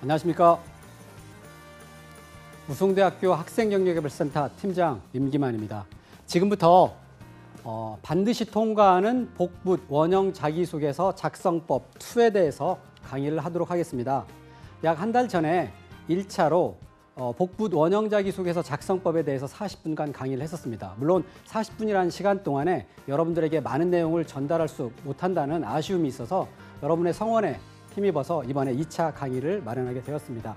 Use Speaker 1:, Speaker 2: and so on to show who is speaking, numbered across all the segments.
Speaker 1: 안녕하십니까. 우송대학교 학생경력개발센터 팀장 임기만입니다. 지금부터 반드시 통과하는 복붙 원형 자기소개서 작성법 2에 대해서 강의를 하도록 하겠습니다. 약 한 달 전에 1차로 복붙 원형 자기소개서 작성법에 대해서 40분간 강의를 했었습니다. 물론 40분이라는 시간 동안에 여러분들에게 많은 내용을 전달할 수 못한다는 아쉬움이 있어서 여러분의 성원에 힘입어서 이번에 2차 강의를 마련하게 되었습니다.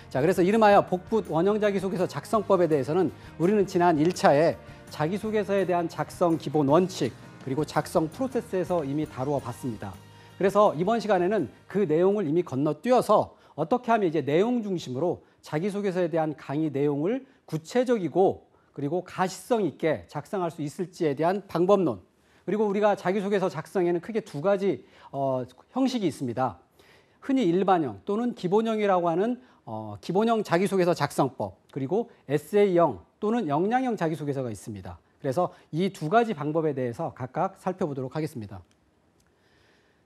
Speaker 1: 자, 그래서 이름하여 복붙 원형 자기소개서 작성법에 대해서는 우리는 지난 1차에 자기소개서에 대한 작성 기본 원칙 그리고 작성 프로세스에서 이미 다루어 봤습니다. 그래서 이번 시간에는 그 내용을 이미 건너뛰어서 어떻게 하면 이제 내용 중심으로 자기소개서에 대한 강의 내용을 구체적이고 그리고 가시성 있게 작성할 수 있을지에 대한 방법론, 그리고 우리가 자기소개서 작성에는 크게 두 가지 형식이 있습니다. 흔히 일반형 또는 기본형이라고 하는 기본형 자기소개서 작성법, 그리고 에세이형 또는 역량형 자기소개서가 있습니다. 그래서 이 두 가지 방법에 대해서 각각 살펴보도록 하겠습니다.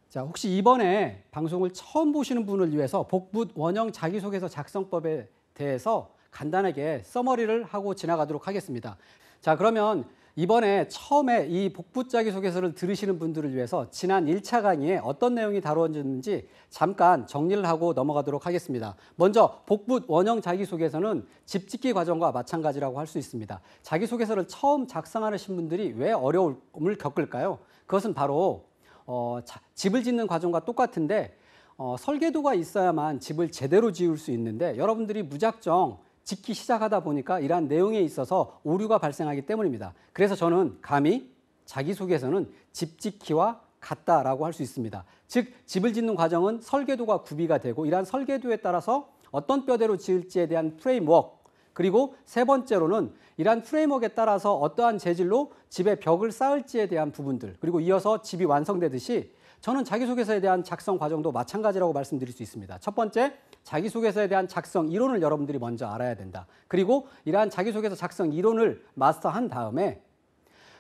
Speaker 1: 자, 혹시 이번에 방송을 처음 보시는 분을 위해서 복붙 원형 자기소개서 작성법에 대해서 간단하게 서머리를 하고 지나가도록 하겠습니다. 자, 그러면 이번에 처음에 이 복붙 자기소개서를 들으시는 분들을 위해서 지난 1차 강의에 어떤 내용이 다루어졌는지 잠깐 정리를 하고 넘어가도록 하겠습니다. 먼저 복붙 원형 자기소개서는 집짓기 과정과 마찬가지라고 할 수 있습니다. 자기소개서를 처음 작성하시는 분들이 왜 어려움을 겪을까요? 그것은 바로 집을 짓는 과정과 똑같은데 설계도가 있어야만 집을 제대로 지을 수 있는데 여러분들이 무작정 짓기 시작하다 보니까 이러한 내용에 있어서 오류가 발생하기 때문입니다. 그래서 저는 감히 자기소개서는 집 짓기와 같다라고 할 수 있습니다. 즉, 집을 짓는 과정은 설계도가 구비가 되고 이러한 설계도에 따라서 어떤 뼈대로 지을지에 대한 프레임워크, 그리고 세 번째로는 이러한 프레임워크에 따라서 어떠한 재질로 집의 벽을 쌓을지에 대한 부분들, 그리고 이어서 집이 완성되듯이 저는 자기소개서에 대한 작성 과정도 마찬가지라고 말씀드릴 수 있습니다. 첫 번째, 자기소개서에 대한 작성 이론을 여러분들이 먼저 알아야 된다. 그리고 이러한 자기소개서 작성 이론을 마스터한 다음에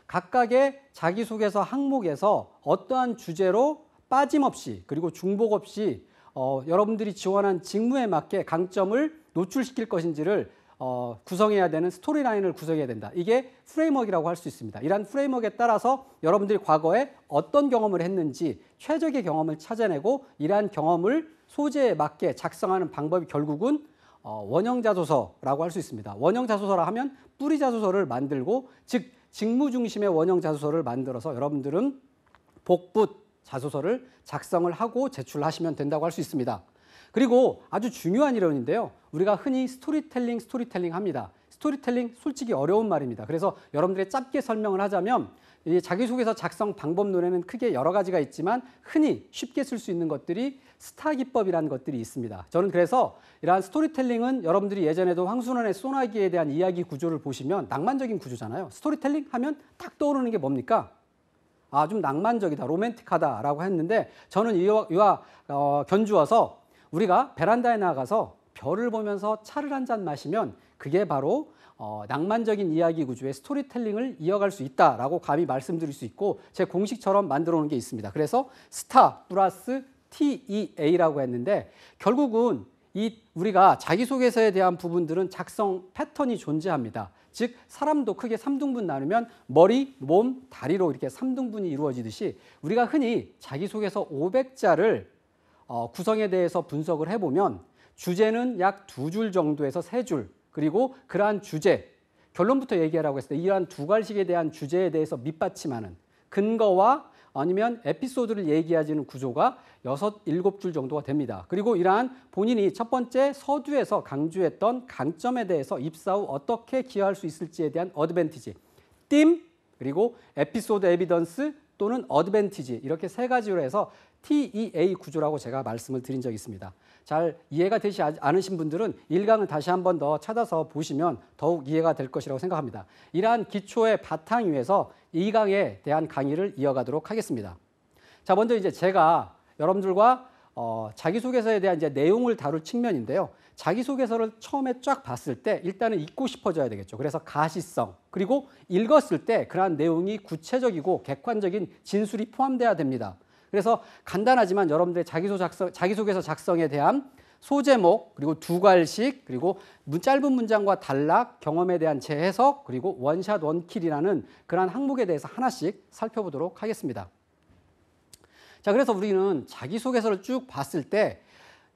Speaker 1: 각각의 자기소개서 항목에서 어떠한 주제로 빠짐없이 그리고 중복 없이 여러분들이 지원한 직무에 맞게 강점을 노출시킬 것인지를 구성해야 되는 스토리라인을 구성해야 된다. 이게 프레임워크라고 할 수 있습니다. 이러한 프레임워크에 따라서 여러분들이 과거에 어떤 경험을 했는지 최적의 경험을 찾아내고 이러한 경험을 소재에 맞게 작성하는 방법이 결국은 원형자소서라고 할 수 있습니다. 원형자소서라 하면 뿌리자소서를 만들고, 즉 직무 중심의 원형자소서를 만들어서 여러분들은 복붙 자소서를 작성을 하고 제출하시면 된다고 할 수 있습니다. 그리고 아주 중요한 이론인데요. 우리가 흔히 스토리텔링 합니다. 스토리텔링 솔직히 어려운 말입니다. 그래서 여러분들이 짧게 설명을 하자면 이 자기소개서 작성 방법론에는 크게 여러 가지가 있지만 흔히 쉽게 쓸 수 있는 것들이 스타 기법이라는 것들이 있습니다. 저는 그래서 이러한 스토리텔링은 여러분들이 예전에도 황순원의 소나기에 대한 이야기 구조를 보시면 낭만적인 구조잖아요. 스토리텔링 하면 딱 떠오르는 게 뭡니까? 좀 낭만적이다, 로맨틱하다라고 했는데 저는 이와 견주어서 우리가 베란다에 나가서 별을 보면서 차를 한 잔 마시면 그게 바로 낭만적인 이야기 구조의 스토리텔링을 이어갈 수 있다라고 감히 말씀드릴 수 있고 제 공식처럼 만들어 놓은 게 있습니다. 그래서 스타 플러스 TEA라고 했는데 결국은 우리가 자기소개서에 대한 부분들은 작성 패턴이 존재합니다. 즉 사람도 크게 3등분 나누면 머리, 몸, 다리로 이렇게 3등분이 이루어지듯이 우리가 흔히 자기소개서 500자를 구성에 대해서 분석을 해보면 주제는 약 2줄 정도에서 3줄, 그리고 그러한 주제, 결론부터 얘기하라고 했을 때 이러한 두 갈식에 대한 주제에 대해서 밑받침하는 근거와 아니면 에피소드를 얘기하는 구조가 6, 7줄 정도가 됩니다. 그리고 이러한 본인이 첫 번째 서두에서 강조했던 강점에 대해서 입사 후 어떻게 기여할 수 있을지에 대한 어드밴티지, 띠임, 그리고 에피소드 에비던스 또는 어드밴티지, 이렇게 세 가지로 해서 TEA 구조라고 제가 말씀을 드린 적이 있습니다. 잘 이해가 되지 않으신 분들은 1강을 다시 한 번 더 찾아서 보시면 더욱 이해가 될 것이라고 생각합니다. 이러한 기초의 바탕 위에서 2강에 대한 강의를 이어가도록 하겠습니다. 자, 먼저 이제 제가 여러분들과 자기소개서에 대한 이제 내용을 다룰 측면인데요. 자기소개서를 처음에 쫙 봤을 때 일단은 읽고 싶어져야 되겠죠. 그래서 가시성, 그리고 읽었을 때 그러한 내용이 구체적이고 객관적인 진술이 포함돼야 됩니다. 그래서 간단하지만 여러분들의 자기소개서 작성에 대한 소제목, 그리고 두괄식, 그리고 짧은 문장과 단락, 경험에 대한 재해석, 그리고 원샷 원킬이라는 그러한 항목에 대해서 하나씩 살펴보도록 하겠습니다. 자, 그래서 우리는 자기소개서를 쭉 봤을 때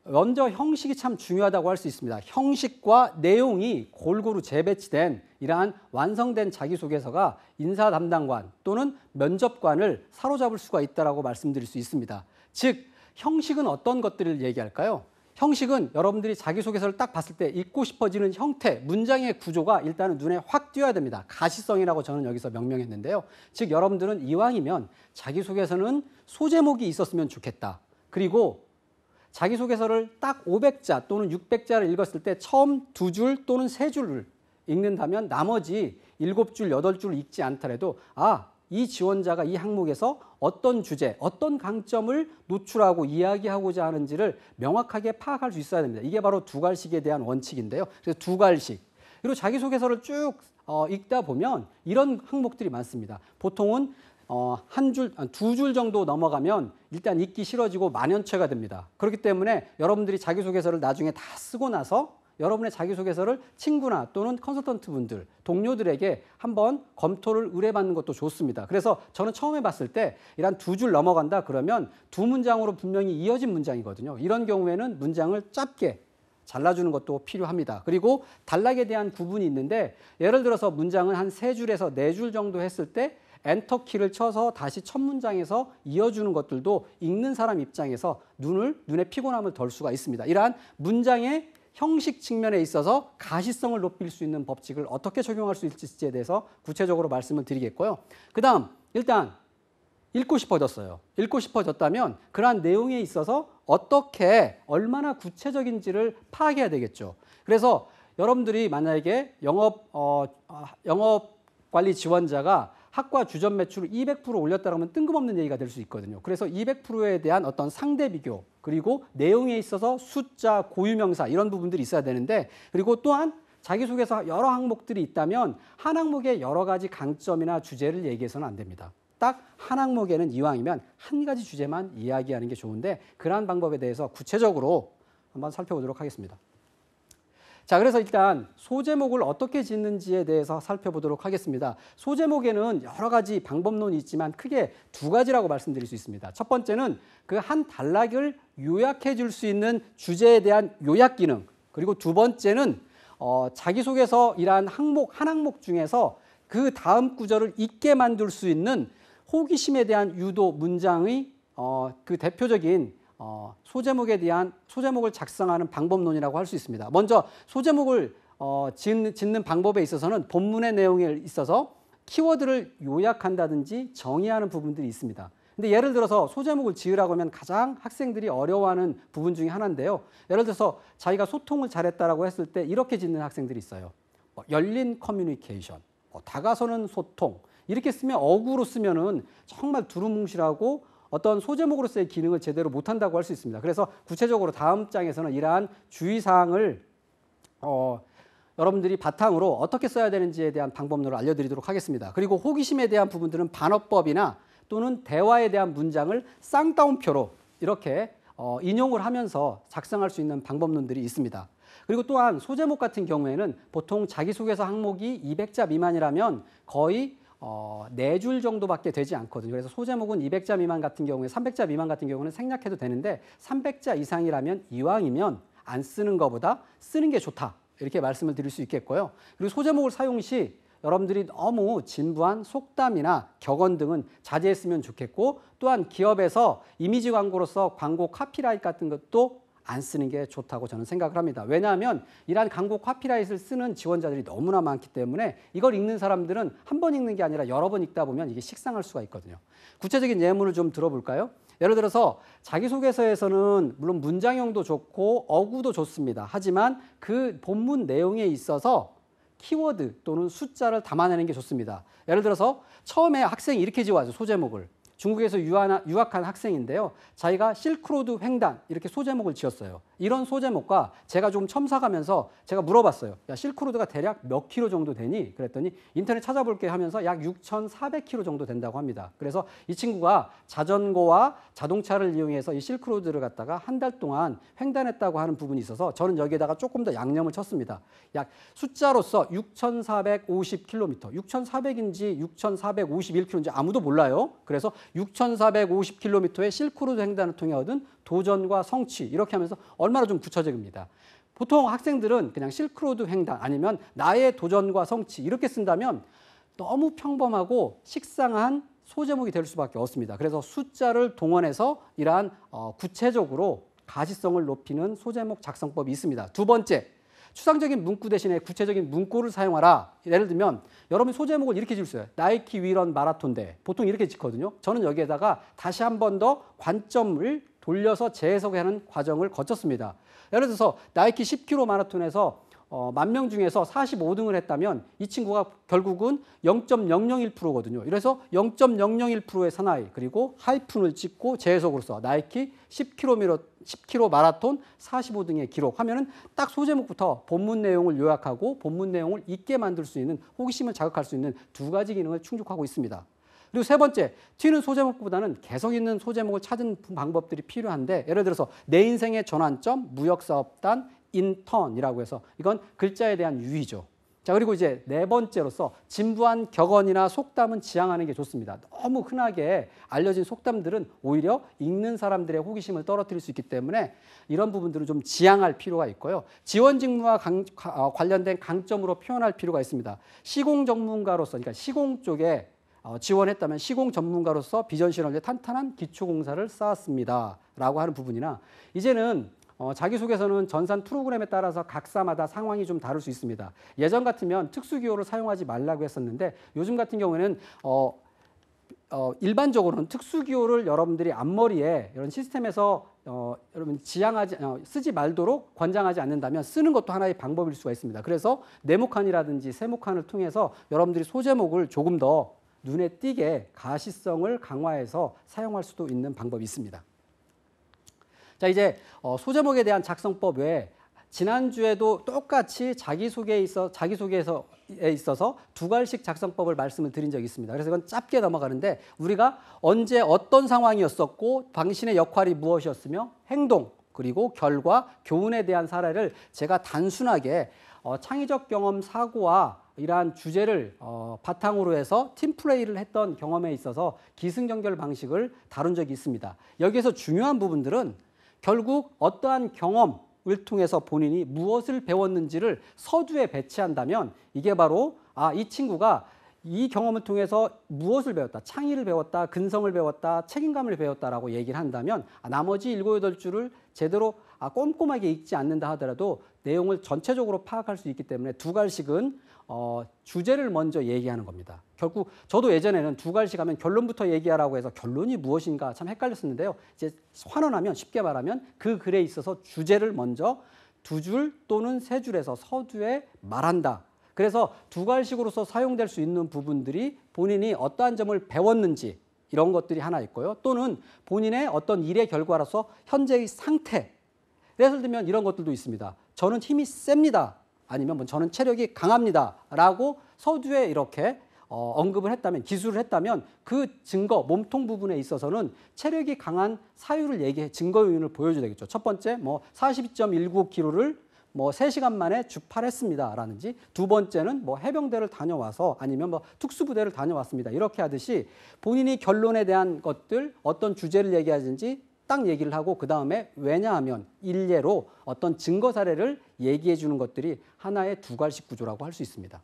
Speaker 1: 먼저 형식이 참 중요하다고 할 수 있습니다. 형식과 내용이 골고루 재배치된 이러한 완성된 자기소개서가 인사 담당관 또는 면접관을 사로잡을 수가 있다고 말씀드릴 수 있습니다. 즉, 형식은 어떤 것들을 얘기할까요? 형식은 여러분들이 자기소개서를 딱 봤을 때 읽고 싶어지는 형태, 문장의 구조가 일단은 눈에 확 띄어야 됩니다. 가시성이라고 저는 여기서 명명했는데요. 즉, 여러분들은 이왕이면 자기소개서는 소제목이 있었으면 좋겠다. 그리고 자기소개서를 딱 500자 또는 600자를 읽었을 때 처음 2줄 또는 3줄을 읽는다면 나머지 7줄, 8줄을 읽지 않더라도 이 지원자가 이 항목에서 어떤 주제, 어떤 강점을 노출하고 이야기하고자 하는지를 명확하게 파악할 수 있어야 됩니다. 이게 바로 두괄식에 대한 원칙인데요. 그래서 두괄식. 그리고 자기소개서를 쭉 읽다 보면 이런 항목들이 많습니다. 보통은 두 줄 정도 넘어가면 일단 읽기 싫어지고 만연체가 됩니다. 그렇기 때문에 여러분들이 자기소개서를 나중에 다 쓰고 나서 여러분의 자기소개서를 친구나 또는 컨설턴트 분들, 동료들에게 한번 검토를 의뢰받는 것도 좋습니다. 그래서 저는 처음에 봤을 때 이런 2줄 넘어간다 그러면 2문장으로 분명히 이어진 문장이거든요. 이런 경우에는 문장을 짧게 잘라주는 것도 필요합니다. 그리고 단락에 대한 구분이 있는데 예를 들어서 문장은 한 3줄에서 4줄 정도 했을 때 엔터키를 쳐서 다시 첫 문장에서 이어주는 것들도 읽는 사람 입장에서 눈의 피곤함을 덜 수가 있습니다. 이러한 문장의 형식 측면에 있어서 가시성을 높일 수 있는 법칙을 어떻게 적용할 수 있을지에 대해서 구체적으로 말씀을 드리겠고요. 그 다음 일단 읽고 싶어졌어요. 읽고 싶어졌다면 그러한 내용에 있어서 어떻게 얼마나 구체적인지를 파악해야 되겠죠. 그래서 여러분들이 만약에 영업관리 지원자가 학과 주전 매출을 200% 올렸다고 하면 뜬금없는 얘기가 될 수 있거든요. 그래서 200%에 대한 어떤 상대 비교, 그리고 내용에 있어서 숫자, 고유명사 이런 부분들이 있어야 되는데, 그리고 또한 자기소개서 여러 항목들이 있다면 한 항목의 여러 가지 강점이나 주제를 얘기해서는 안 됩니다. 딱 한 항목에는 이왕이면 한 가지 주제만 이야기하는 게 좋은데 그러한 방법에 대해서 구체적으로 한번 살펴보도록 하겠습니다. 자, 그래서 일단 소제목을 어떻게 짓는지에 대해서 살펴보도록 하겠습니다. 소제목에는 여러 가지 방법론이 있지만 크게 2가지라고 말씀드릴 수 있습니다. 첫 번째는 그 한 단락을 요약해 줄 수 있는 주제에 대한 요약 기능, 그리고 두 번째는 자기소개서 이러한 한 항목 중에서 그 다음 구절을 읽게 만들 수 있는 호기심에 대한 유도 문장의 그 대표적인 소제목을 작성하는 방법론이라고 할 수 있습니다. 먼저 소제목을 짓는 방법에 있어서는 본문의 내용에 있어서 키워드를 요약한다든지 정의하는 부분들이 있습니다. 근데 예를 들어서 소제목을 지으라고 하면 가장 학생들이 어려워하는 부분 중에 하나인데요. 예를 들어서 자기가 소통을 잘했다라고 했을 때 이렇게 짓는 학생들이 있어요. 열린 커뮤니케이션, 다가서는 소통, 이렇게 쓰면 어구로 쓰면은 정말 두루뭉실하고 어떤 소제목으로서의 기능을 제대로 못한다고 할 수 있습니다. 그래서 구체적으로 다음 장에서는 이러한 주의사항을 여러분들이 바탕으로 어떻게 써야 되는지에 대한 방법론을 알려드리도록 하겠습니다. 그리고 호기심에 대한 부분들은 반어법이나 또는 대화에 대한 문장을 쌍따옴표로 이렇게 인용을 하면서 작성할 수 있는 방법론들이 있습니다. 그리고 또한 소제목 같은 경우에는 보통 자기소개서 항목이 200자 미만이라면 거의 4줄 정도밖에 되지 않거든요. 그래서 소제목은 200자 미만 같은 경우에 300자 미만 같은 경우는 생략해도 되는데 300자 이상이라면 이왕이면 안 쓰는 것보다 쓰는 게 좋다. 이렇게 말씀을 드릴 수 있겠고요. 그리고 소제목을 사용 시 여러분들이 너무 진부한 속담이나 격언 등은 자제했으면 좋겠고, 또한 기업에서 이미지 광고로서 광고 카피라이트 같은 것도 안 쓰는 게 좋다고 저는 생각을 합니다. 왜냐하면 이러한 광고 카피라이트를 쓰는 지원자들이 너무나 많기 때문에 이걸 읽는 사람들은 한 번 읽는 게 아니라 여러 번 읽다 보면 이게 식상할 수가 있거든요. 구체적인 예문을 좀 들어볼까요? 예를 들어서 자기소개서에서는 물론 문장형도 좋고 어구도 좋습니다. 하지만 그 본문 내용에 있어서 키워드 또는 숫자를 담아내는 게 좋습니다. 예를 들어서 처음에 학생이 이렇게 지어와죠. 소제목을. 중국에서 유학한 학생인데요. 자기가 실크로드 횡단 이렇게 소제목을 지었어요. 이런 소제목과 제가 좀 첨삭하면서 제가 물어봤어요. 야, 실크로드가 대략 몇 킬로 정도 되니? 그랬더니 인터넷 찾아볼게 하면서 약 6,400킬로 정도 된다고 합니다. 그래서 이 친구가 자전거와 자동차를 이용해서 이 실크로드를 갖다가 한 달 동안 횡단했다고 하는 부분이 있어서 저는 여기에다가 조금 더 양념을 쳤습니다. 약 숫자로서 6,450km, 6,400인지 6,451km인지 아무도 몰라요. 그래서 6,450km의 실크로드 횡단을 통해 얻은 도전과 성취 이렇게 하면서 얼마나 좀 구체적입니다. 보통 학생들은 그냥 실크로드 횡단 아니면 나의 도전과 성취 이렇게 쓴다면 너무 평범하고 식상한 소제목이 될 수밖에 없습니다. 그래서 숫자를 동원해서 이러한 구체적으로 가시성을 높이는 소제목 작성법이 있습니다. 두 번째, 추상적인 문구 대신에 구체적인 문구를 사용하라. 예를 들면 여러분이 소제목을 이렇게 지을 수 있어요. 나이키 위런 마라톤 대회. 보통 이렇게 짓거든요. 저는 여기에다가 다시 한 번 더 관점을 돌려서 재해석하는 과정을 거쳤습니다. 예를 들어서 나이키 10km 마라톤에서 10,000명 중에서 45등을 했다면 이 친구가 결국은 0.001%거든요. 그래서 0.001%의 사나이 그리고 하이픈을 찍고 재해석으로서 나이키 10km 마라톤 45등의 기록 하면은 딱 소제목부터 본문 내용을 요약하고 본문 내용을 잊게 만들 수 있는 호기심을 자극할 수 있는 두 가지 기능을 충족하고 있습니다. 그리고 세 번째, 튀는 소제목보다는 개성 있는 소제목을 찾은 방법들이 필요한데 예를 들어서 내 인생의 전환점, 무역사업단, 인턴이라고 해서 이건 글자에 대한 유의죠. 자, 그리고 이제 네 번째로서 진부한 격언이나 속담은 지양하는 게 좋습니다. 너무 흔하게 알려진 속담들은 오히려 읽는 사람들의 호기심을 떨어뜨릴 수 있기 때문에 이런 부분들은 좀 지양할 필요가 있고요. 지원 직무와 관련된 강점으로 표현할 필요가 있습니다. 시공 전문가로서, 그러니까 시공 쪽에 지원했다면 시공 전문가로서 비전 실험에 탄탄한 기초 공사를 쌓았습니다. 라고 하는 부분이나 이제는 자기소개서는 전산 프로그램에 따라서 각사마다 상황이 좀 다를 수 있습니다. 예전 같으면 특수기호를 사용하지 말라고 했었는데 요즘 같은 경우에는 일반적으로는 특수기호를 여러분들이 앞머리에 이런 시스템에서 여러분 쓰지 말도록 권장하지 않는다면 쓰는 것도 하나의 방법일 수가 있습니다. 그래서 네모칸이라든지 세모칸을 통해서 여러분들이 소제목을 조금 더 눈에 띄게 가시성을 강화해서 사용할 수도 있는 방법이 있습니다. 자, 이제 소제목에 대한 작성법 외에 지난주에도 똑같이 자기소개에 있어서 두 갈식 작성법을 말씀을 드린 적이 있습니다. 그래서 이건 짧게 넘어가는데 우리가 언제 어떤 상황이었었고 당신의 역할이 무엇이었으며 행동 그리고 결과, 교훈에 대한 사례를 제가 단순하게 창의적 경험 사고와 이러한 주제를 바탕으로 해서 팀플레이를 했던 경험에 있어서 기승전결 방식을 다룬 적이 있습니다. 여기에서 중요한 부분들은 결국 어떠한 경험을 통해서 본인이 무엇을 배웠는지를 서두에 배치한다면 이게 바로 이 친구가 이 경험을 통해서 무엇을 배웠다, 창의를 배웠다, 근성을 배웠다, 책임감을 배웠다라고 얘기를 한다면 나머지 7, 8줄을 제대로 꼼꼼하게 읽지 않는다 하더라도 내용을 전체적으로 파악할 수 있기 때문에 두 갈식은 주제를 먼저 얘기하는 겁니다. 결국 저도 예전에는 두 갈식 하면 결론부터 얘기하라고 해서 결론이 무엇인가 참 헷갈렸었는데요. 이제 환원하면 쉽게 말하면 그 글에 있어서 주제를 먼저 두 줄 또는 세 줄에서 서두에 말한다. 그래서 두 갈식으로서 사용될 수 있는 부분들이 본인이 어떠한 점을 배웠는지 이런 것들이 하나 있고요. 또는 본인의 어떤 일의 결과로서 현재의 상태. 예를 들면 이런 것들도 있습니다. 저는 힘이 셉니다. 아니면 저는 체력이 강합니다. 라고 서두에 이렇게 언급을 했다면, 기술을 했다면 그 증거, 몸통 부분에 있어서는 체력이 강한 사유를 증거 요인을 보여줘야 되겠죠. 첫 번째, 42.19km를 3시간 만에 주팔했습니다. 라든지 두 번째는 해병대를 다녀와서 아니면 특수부대를 다녀왔습니다. 이렇게 하듯이 본인이 결론에 대한 것들, 어떤 주제를 얘기하든지 딱 얘기를 하고 그 다음에 왜냐하면 일례로 어떤 증거 사례를 얘기해 주는 것들이 하나의 두 갈식 구조라고 할 수 있습니다.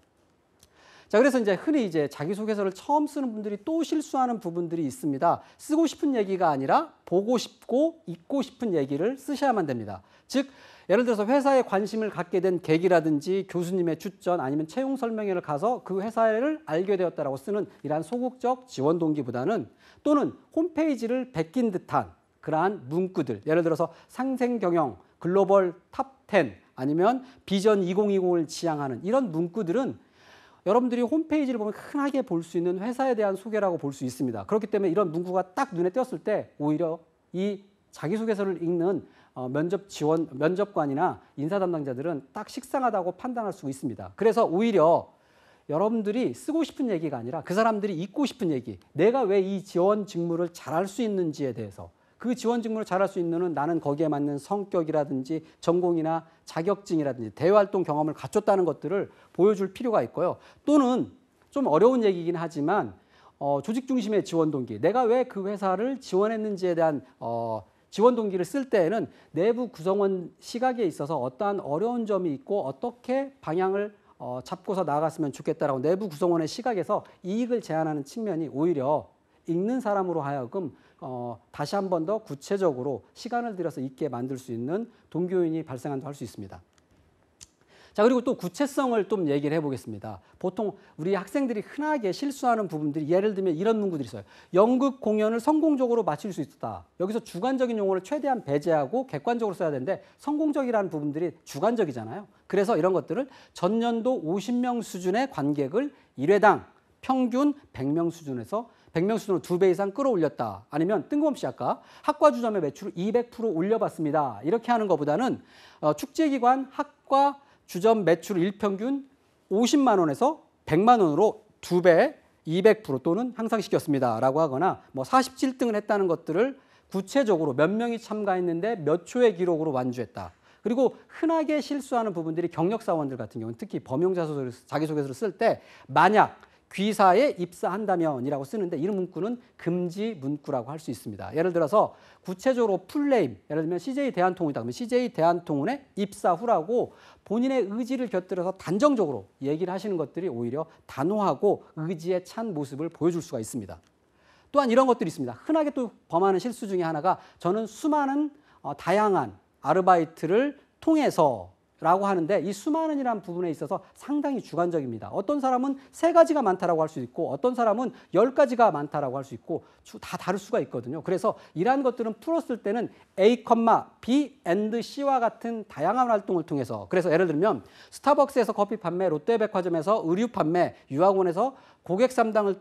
Speaker 1: 자, 그래서 이제 흔히 이제 자기소개서를 처음 쓰는 분들이 또 실수하는 부분들이 있습니다. 쓰고 싶은 얘기가 아니라 보고 싶고 읽고 싶은 얘기를 쓰셔야만 됩니다. 즉, 예를 들어서 회사에 관심을 갖게 된 계기라든지 교수님의 추천 아니면 채용 설명회를 가서 그 회사를 알게 되었다라고 쓰는 이러한 소극적 지원 동기보다는 또는 홈페이지를 베낀 듯한 그러한 문구들, 예를 들어서 상생경영, 글로벌 탑 10 아니면 비전 2020을 지향하는 이런 문구들은 여러분들이 홈페이지를 보면 흔하게 볼 수 있는 회사에 대한 소개라고 볼 수 있습니다. 그렇기 때문에 이런 문구가 딱 눈에 띄었을 때 오히려 이 자기소개서를 읽는 면접관이나 인사 담당자들은 딱 식상하다고 판단할 수 있습니다. 그래서 오히려 여러분들이 쓰고 싶은 얘기가 아니라 그 사람들이 읽고 싶은 얘기, 내가 왜 이 지원 직무를 잘할 수 있는지에 대해서, 그 지원 직무를 잘할 수 있는 나는 거기에 맞는 성격이라든지 전공이나 자격증이라든지 대외활동 경험을 갖췄다는 것들을 보여줄 필요가 있고요. 또는 좀 어려운 얘기긴 하지만 조직 중심의 지원 동기, 내가 왜 그 회사를 지원했는지에 대한 지원 동기를 쓸 때에는 내부 구성원 시각에 있어서 어떠한 어려운 점이 있고 어떻게 방향을 잡고서 나아갔으면 좋겠다라고 내부 구성원의 시각에서 이익을 제안하는 측면이 오히려 읽는 사람으로 하여금 다시 한 번 더 구체적으로 시간을 들여서 읽게 만들 수 있는 동기요인이 발생한다고 할 수 있습니다. 자, 그리고 또 구체성을 좀 얘기를 해보겠습니다. 보통 우리 학생들이 흔하게 실수하는 부분들이 예를 들면 이런 문구들이 있어요. 연극 공연을 성공적으로 마칠 수 있었다. 여기서 주관적인 용어를 최대한 배제하고 객관적으로 써야 되는데 성공적이라는 부분들이 주관적이잖아요. 그래서 이런 것들을 전년도 50명 수준의 관객을 1회당 평균 100명 수준에서 100명 수준으로 2배 이상 끌어올렸다. 아니면 뜬금없이 아까 학과 주점의 매출을 200% 올려봤습니다. 이렇게 하는 것보다는 축제기관 학과 주점 매출 일평균 50만 원에서 100만 원으로 2배, 200% 또는 향상시켰습니다. 라고 하거나 뭐 47등을 했다는 것들을 구체적으로 몇 명이 참가했는데 몇 초의 기록으로 완주했다. 그리고 흔하게 실수하는 부분들이 경력사원들 같은 경우는 특히 범용자 자기소개서를 쓸 때 만약 귀사에 입사한다면이라고 쓰는데 이런 문구는 금지 문구라고 할 수 있습니다. 예를 들어서 구체적으로 풀네임, 예를 들면 CJ 대한통운이다 그러면 CJ 대한통운의 입사 후라고 본인의 의지를 곁들여서 단정적으로 얘기를 하시는 것들이 오히려 단호하고 의지에 찬 모습을 보여줄 수가 있습니다. 또한 이런 것들이 있습니다. 흔하게 또 범하는 실수 중에 하나가 저는 수많은 다양한 아르바이트를 통해서 라고 하는데 이 수많은이라는 부분에 있어서 상당히 주관적입니다. 어떤 사람은 3가지가 많다라고 할 수 있고 어떤 사람은 10가지가 많다라고 할 수 있고 다 다를 수가 있거든요. 그래서 이러한 것들은 풀었을 때는 A, B, and C와 같은 다양한 활동을 통해서 그래서 예를 들면 스타벅스에서 커피 판매, 롯데백화점에서 의류 판매, 유학원에서 고객 상담을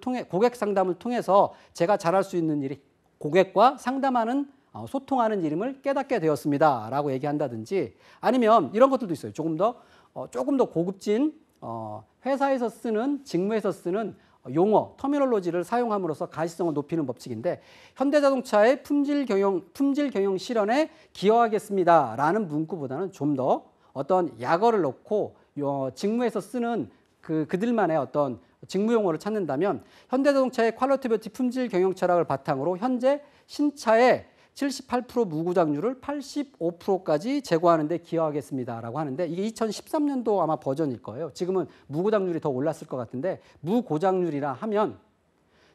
Speaker 1: 통해서 제가 잘할 수 있는 일이 고객과 상담하는 소통하는 이름을 깨닫게 되었습니다. 라고 얘기한다든지 아니면 이런 것들도 있어요. 조금 더 고급진 회사에서 쓰는 직무에서 쓰는 용어, 터미놀로지를 사용함으로써 가시성을 높이는 법칙인데 현대자동차의 품질 경영 실현에 기여하겠습니다. 라는 문구보다는 좀 더 어떤 약어를 넣고 직무에서 쓰는 그들만의 어떤 직무 용어를 찾는다면 현대자동차의 퀄리티 뷰티 품질 경영 철학을 바탕으로 현재 신차의 78% 무고장률을 85%까지 제고하는 데 기여하겠습니다라고 하는데 이게 2013년도 아마 버전일 거예요. 지금은 무고장률이 더 올랐을 것 같은데 무고장률이라 하면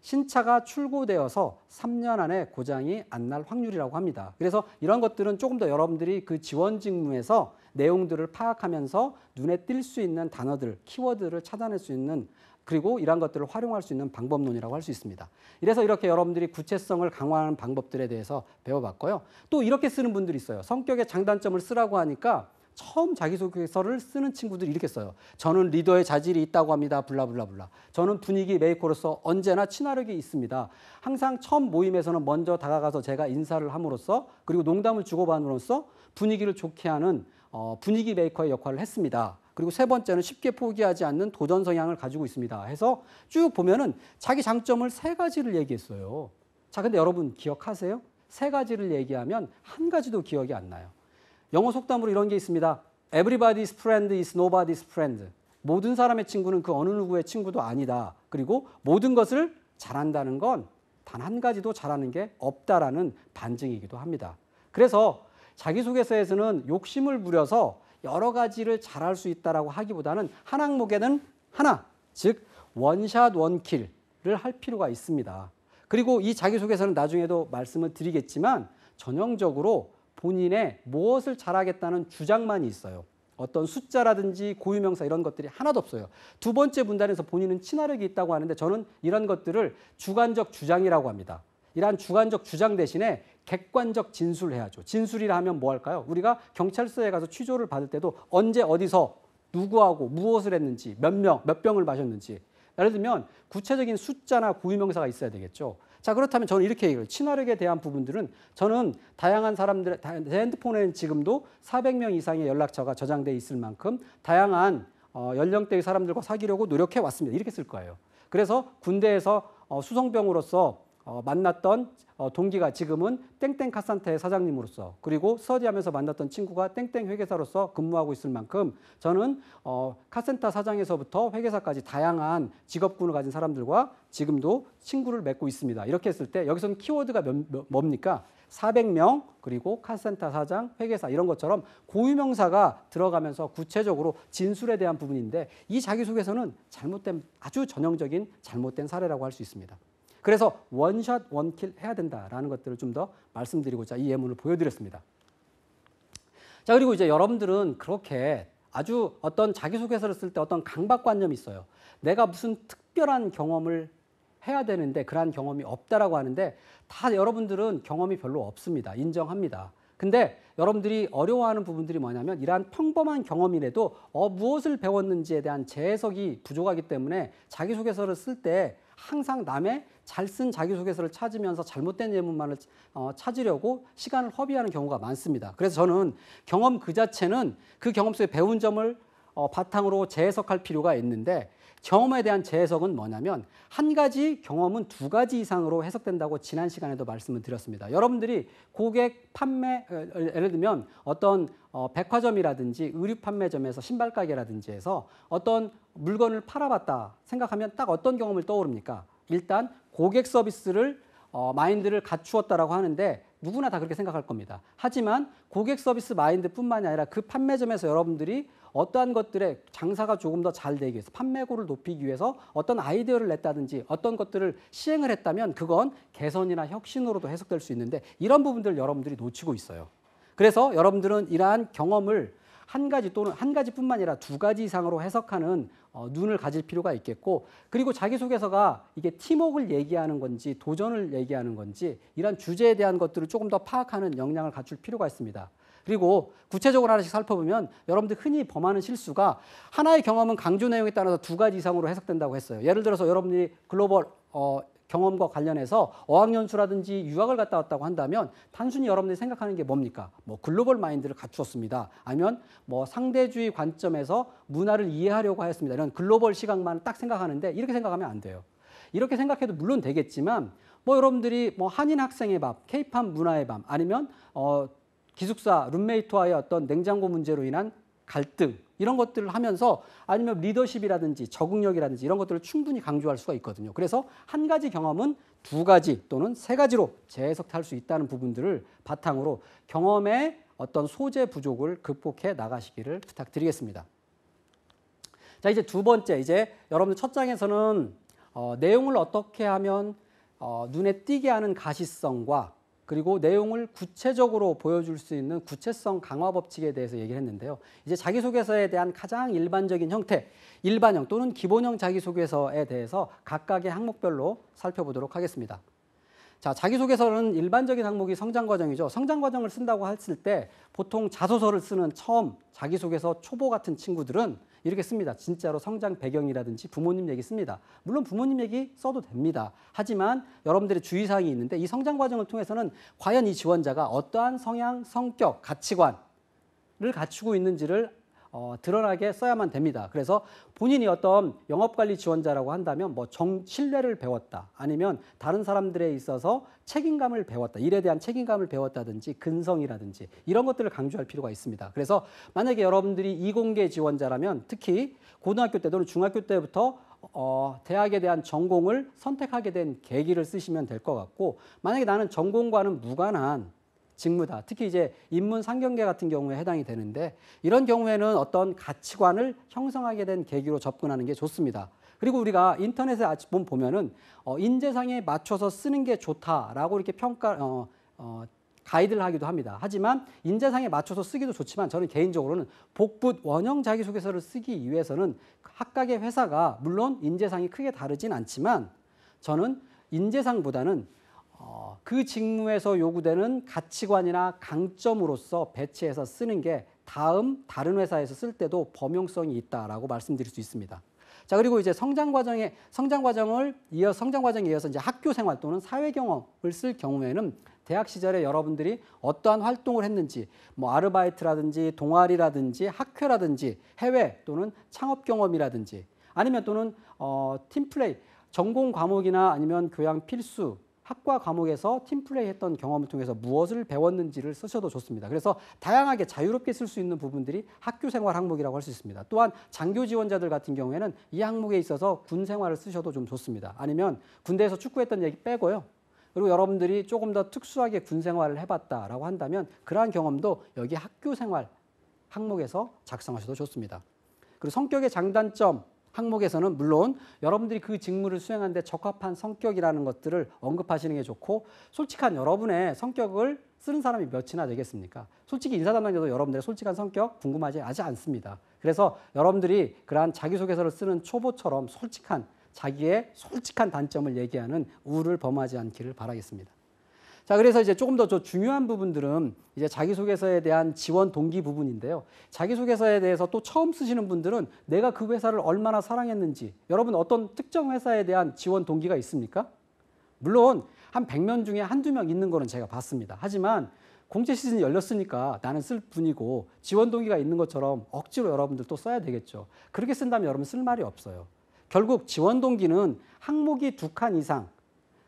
Speaker 1: 신차가 출고되어서 3년 안에 고장이 안 날 확률이라고 합니다. 그래서 이런 것들은 조금 더 여러분들이 그 지원 직무에서 내용들을 파악하면서 눈에 띌 수 있는 단어들, 키워드를 찾아낼 수 있는 그리고 이러한 것들을 활용할 수 있는 방법론이라고 할 수 있습니다. 이래서 이렇게 여러분들이 구체성을 강화하는 방법들에 대해서 배워봤고요. 또 이렇게 쓰는 분들이 있어요. 성격의 장단점을 쓰라고 하니까 처음 자기소개서를 쓰는 친구들이 이렇게 써요. 저는 리더의 자질이 있다고 합니다. 블라블라블라. 저는 분위기 메이커로서 언제나 친화력이 있습니다. 항상 처음 모임에서는 먼저 다가가서 제가 인사를 함으로써 그리고 농담을 주고받음으로써 분위기를 좋게 하는 분위기 메이커의 역할을 했습니다. 그리고 3번째는 쉽게 포기하지 않는 도전 성향을 가지고 있습니다. 해서 쭉 보면은 자기 장점을 3가지를 얘기했어요. 자, 근데 여러분 기억하세요? 3가지를 얘기하면 1가지도 기억이 안 나요. 영어 속담으로 이런 게 있습니다. Everybody's friend is nobody's friend. 모든 사람의 친구는 그 어느 누구의 친구도 아니다. 그리고 모든 것을 잘한다는 건 단 1가지도 잘하는 게 없다라는 반증이기도 합니다. 그래서 자기소개서에서는 욕심을 부려서 여러 가지를 잘할 수 있다라고 하기보다는 한 항목에는 하나, 즉 원샷 원킬을 할 필요가 있습니다. 그리고 이 자기소개서는 나중에도 말씀을 드리겠지만 전형적으로 본인의 무엇을 잘하겠다는 주장만이 있어요. 어떤 숫자라든지 고유명사 이런 것들이 하나도 없어요. 2번째 문단에서 본인은 친화력이 있다고 하는데 저는 이런 것들을 주관적 주장이라고 합니다. 이러한 주관적 주장 대신에 객관적 진술을 해야죠. 진술이라 하면 뭐 할까요? 우리가 경찰서에 가서 취조를 받을 때도 언제 어디서 누구하고 무엇을 했는지, 몇 병을 마셨는지. 예를 들면 구체적인 숫자나 고유명사가 있어야 되겠죠. 자, 그렇다면 저는 이렇게 얘기해요. 친화력에 대한 부분들은 저는 다양한 사람들의 제 핸드폰에는 지금도 400명 이상의 연락처가 저장돼 있을 만큼 다양한 연령대의 사람들과 사귀려고 노력해 왔습니다. 이렇게 쓸 거예요. 그래서 군대에서 수송병으로서 만났던 동기가 지금은 땡땡 카센터의 사장님으로서, 그리고 스터디하면서 만났던 친구가 땡땡 회계사로서 근무하고 있을 만큼 저는 카센터 사장에서부터 회계사까지 다양한 직업군을 가진 사람들과 지금도 친구를 맺고 있습니다. 이렇게 했을 때 여기서는 키워드가 뭡니까? 400명, 그리고 카센터 사장, 회계사 이런 것처럼 고유명사가 들어가면서 구체적으로 진술에 대한 부분인데, 이 자기소개서는 잘못된, 아주 전형적인 잘못된 사례라고 할 수 있습니다. 그래서 원샷 원킬 해야 된다라는 것들을 좀 더 말씀드리고자 이 예문을 보여드렸습니다. 자, 그리고 이제 여러분들은 그렇게 아주 어떤 자기소개서를 쓸 때 어떤 강박관념이 있어요. 내가 무슨 특별한 경험을 해야 되는데 그러한 경험이 없다라고 하는데, 다 여러분들은 경험이 별로 없습니다. 인정합니다. 근데 여러분들이 어려워하는 부분들이 뭐냐면, 이러한 평범한 경험이라도 무엇을 배웠는지에 대한 재해석이 부족하기 때문에 자기소개서를 쓸 때 항상 남의 잘 쓴 자기소개서를 찾으면서 잘못된 예문만을 찾으려고 시간을 허비하는 경우가 많습니다. 그래서 저는 경험 그 자체는 그 경험 속에 배운 점을 바탕으로 재해석할 필요가 있는데, 경험에 대한 재해석은 뭐냐면, 한 가지 경험은 두 가지 이상으로 해석된다고 지난 시간에도 말씀을 드렸습니다. 여러분들이 고객 판매, 예를 들면 어떤 백화점이라든지 의류 판매점에서 신발 가게라든지 해서 어떤 물건을 팔아봤다 생각하면 딱 어떤 경험을 떠오릅니까? 일단 고객 서비스를 마인드를 갖추었다라고 하는데 누구나 다 그렇게 생각할 겁니다. 하지만 고객 서비스 마인드뿐만이 아니라 그 판매점에서 여러분들이 어떠한 것들에 장사가 조금 더 잘 되기 위해서, 판매고를 높이기 위해서 어떤 아이디어를 냈다든지 어떤 것들을 시행을 했다면 그건 개선이나 혁신으로도 해석될 수 있는데, 이런 부분들을 여러분들이 놓치고 있어요. 그래서 여러분들은 이러한 경험을 한 가지 또는 한 가지뿐만 아니라 두 가지 이상으로 해석하는 눈을 가질 필요가 있겠고, 그리고 자기소개서가 이게 팀워크를 얘기하는 건지 도전을 얘기하는 건지 이런 주제에 대한 것들을 조금 더 파악하는 역량을 갖출 필요가 있습니다. 그리고 구체적으로 하나씩 살펴보면 여러분들 흔히 범하는 실수가, 하나의 경험은 강조 내용에 따라서 두 가지 이상으로 해석된다고 했어요. 예를 들어서 여러분들이 글로벌 경험과 관련해서 어학연수라든지 유학을 갔다 왔다고 한다면 단순히 여러분들이 생각하는 게 뭡니까? 뭐 글로벌 마인드를 갖추었습니다. 아니면 뭐 상대주의 관점에서 문화를 이해하려고 하였습니다. 이런 글로벌 시각만 딱 생각하는데, 이렇게 생각하면 안 돼요. 이렇게 생각해도 물론 되겠지만, 뭐 여러분들이 뭐 한인 학생의 밤, 케이팝 문화의 밤, 아니면 기숙사 룸메이트와의 어떤 냉장고 문제로 인한 갈등, 이런 것들을 하면서, 아니면 리더십이라든지 적응력이라든지 이런 것들을 충분히 강조할 수가 있거든요. 그래서 한 가지 경험은 두 가지 또는 세 가지로 재해석할 수 있다는 부분들을 바탕으로 경험의 어떤 소재 부족을 극복해 나가시기를 부탁드리겠습니다. 자, 이제 두 번째, 이제 여러분들 첫 장에서는 내용을 어떻게 하면 눈에 띄게 하는 가시성과, 그리고 내용을 구체적으로 보여줄 수 있는 구체성 강화 법칙에 대해서 얘기를 했는데요. 이제 자기소개서에 대한 가장 일반적인 형태, 일반형 또는 기본형 자기소개서에 대해서 각각의 항목별로 살펴보도록 하겠습니다. 자, 자기소개서는 일반적인 항목이 성장과정이죠. 성장과정을 쓴다고 했을 때 보통 자소서를 쓰는 처음 자기소개서 초보 같은 친구들은 이렇게 씁니다. 진짜로 성장 배경이라든지 부모님 얘기 씁니다. 물론 부모님 얘기 써도 됩니다. 하지만 여러분들의 주의사항이 있는데, 이 성장 과정을 통해서는 과연 이 지원자가 어떠한 성향, 성격, 가치관을 갖추고 있는지를 드러나게 써야만 됩니다. 그래서 본인이 어떤 영업관리 지원자라고 한다면 신뢰를 배웠다, 아니면 다른 사람들에 있어서 책임감을 배웠다, 일에 대한 책임감을 배웠다든지 근성이라든지 이런 것들을 강조할 필요가 있습니다. 그래서 만약에 여러분들이 이공계 지원자라면 특히 고등학교 때 또는 중학교 때부터 대학에 대한 전공을 선택하게 된 계기를 쓰시면 될 것 같고, 만약에 나는 전공과는 무관한 직무다, 특히 이제 인문 상경계 같은 경우에 해당이 되는데, 이런 경우에는 어떤 가치관을 형성하게 된 계기로 접근하는 게 좋습니다. 그리고 우리가 인터넷에 보면은 인재상에 맞춰서 쓰는 게 좋다라고 이렇게 가이드를 하기도 합니다. 하지만 인재상에 맞춰서 쓰기도 좋지만, 저는 개인적으로는 복붙 원형 자기소개서를 쓰기 위해서는 각각의 회사가 물론 인재상이 크게 다르진 않지만, 저는 인재상보다는 그 직무에서 요구되는 가치관이나 강점으로서 배치해서 쓰는 게 다음 다른 회사에서 쓸 때도 범용성이 있다라고 말씀드릴 수 있습니다. 자, 그리고 이제 성장 과정에 이어서 이제 학교 생활 또는 사회 경험을 쓸 경우에는 대학 시절에 여러분들이 어떠한 활동을 했는지, 뭐 아르바이트라든지 동아리라든지 학회라든지 해외 또는 창업 경험이라든지 아니면 또는 팀플레이, 전공 과목이나 아니면 교양 필수 학과 과목에서 팀플레이 했던 경험을 통해서 무엇을 배웠는지를 쓰셔도 좋습니다. 그래서 다양하게 자유롭게 쓸 수 있는 부분들이 학교 생활 항목이라고 할 수 있습니다. 또한 장교 지원자들 같은 경우에는 이 항목에 있어서 군 생활을 쓰셔도 좀 좋습니다. 아니면 군대에서 축구했던 얘기 빼고요. 그리고 여러분들이 조금 더 특수하게 군 생활을 해봤다라고 한다면 그러한 경험도 여기 학교 생활 항목에서 작성하셔도 좋습니다. 그리고 성격의 장단점 항목에서는 물론 여러분들이 그 직무를 수행하는 데 적합한 성격이라는 것들을 언급하시는 게 좋고, 솔직한 여러분의 성격을 쓰는 사람이 몇이나 되겠습니까? 솔직히 인사 담당자도 여러분들의 솔직한 성격 궁금하지 않습니다. 그래서 여러분들이 그러한 자기소개서를 쓰는 초보처럼 자기의 솔직한 단점을 얘기하는 우를 범하지 않기를 바라겠습니다. 자, 그래서 이제 조금 더 중요한 부분들은 이제 자기소개서에 대한 지원 동기 부분인데요. 자기소개서에 대해서 또 처음 쓰시는 분들은 내가 그 회사를 얼마나 사랑했는지, 여러분 어떤 특정 회사에 대한 지원 동기가 있습니까? 물론 한 100명 중에 한두 명 있는 거는 제가 봤습니다. 하지만 공채 시즌이 열렸으니까 나는 쓸 뿐이고 지원 동기가 있는 것처럼 억지로 여러분들 또 써야 되겠죠. 그렇게 쓴다면 여러분 쓸 말이 없어요. 결국 지원 동기는 항목이 2칸 이상,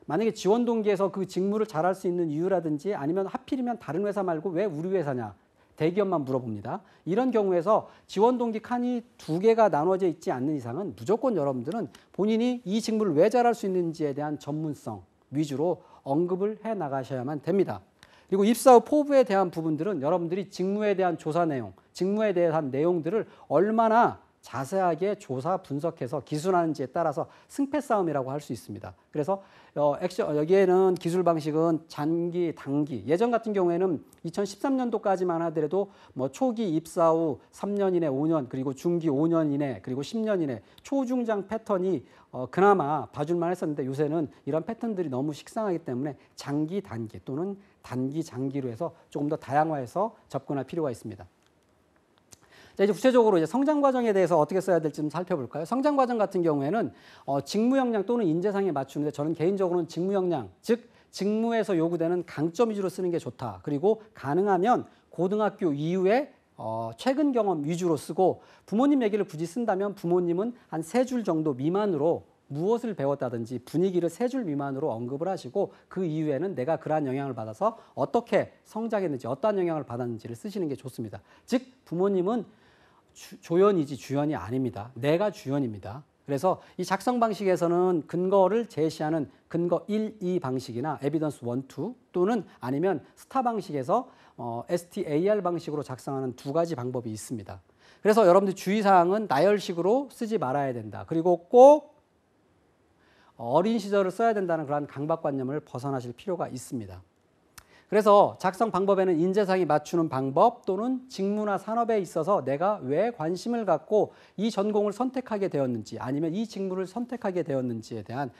Speaker 1: 만약에 지원 동기에서 그 직무를 잘할 수 있는 이유라든지 아니면 하필이면 다른 회사 말고 왜 우리 회사냐, 대기업만 물어봅니다. 이런 경우에서 지원 동기 칸이 2개가 나눠져 있지 않는 이상은 무조건 여러분들은 본인이 이 직무를 왜 잘할 수 있는지에 대한 전문성 위주로 언급을 해 나가셔야만 됩니다. 그리고 입사 후 포부에 대한 부분들은 여러분들이 직무에 대한 조사 내용, 직무에 대한 내용들을 얼마나 자세하게 조사 분석해서 기술하는지에 따라서 승패 싸움이라고 할 수 있습니다. 그래서 여기에는 기술 방식은 장기, 단기. 예전 같은 경우에는 2013년도까지만 하더라도 뭐 초기 입사 후 3년 이내 5년, 그리고 중기 5년 이내, 그리고 10년 이내 초중장 패턴이 그나마 봐줄만 했었는데 요새는 이런 패턴들이 너무 식상하기 때문에 장기, 단기 또는 단기, 장기로 해서 조금 더 다양화해서 접근할 필요가 있습니다. 자, 이제 구체적으로 이제 성장 과정에 대해서 어떻게 써야 될지 좀 살펴볼까요? 성장 과정 같은 경우에는 직무 역량 또는 인재상에 맞추는데 저는 개인적으로는 직무 역량, 즉 직무에서 요구되는 강점 위주로 쓰는 게 좋다. 그리고 가능하면 고등학교 이후에 최근 경험 위주로 쓰고, 부모님 얘기를 굳이 쓴다면 부모님은 한 3줄 정도 미만으로 무엇을 배웠다든지 분위기를 3줄 미만으로 언급을 하시고, 그 이후에는 내가 그러한 영향을 받아서 어떻게 성장했는지, 어떠한 영향을 받았는지를 쓰시는 게 좋습니다. 즉 부모님은 조연이지 주연이 아닙니다. 내가 주연입니다. 그래서 이 작성 방식에서는 근거를 제시하는 근거 1, 2 방식이나 에비던스 1, 2 또는 아니면 스타 방식에서 STAR 방식으로 작성하는 2가지 방법이 있습니다. 그래서 여러분들 주의사항은 나열식으로 쓰지 말아야 된다. 그리고 꼭 어린 시절을 써야 된다는 그런 강박관념을 벗어나실 필요가 있습니다. 그래서 작성 방법에는 인재상이 맞추는 방법 또는 직무나 산업에 있어서 내가 왜 관심을 갖고 이 전공을 선택하게 되었는지 아니면 이 직무를 선택하게 되었는지에 대한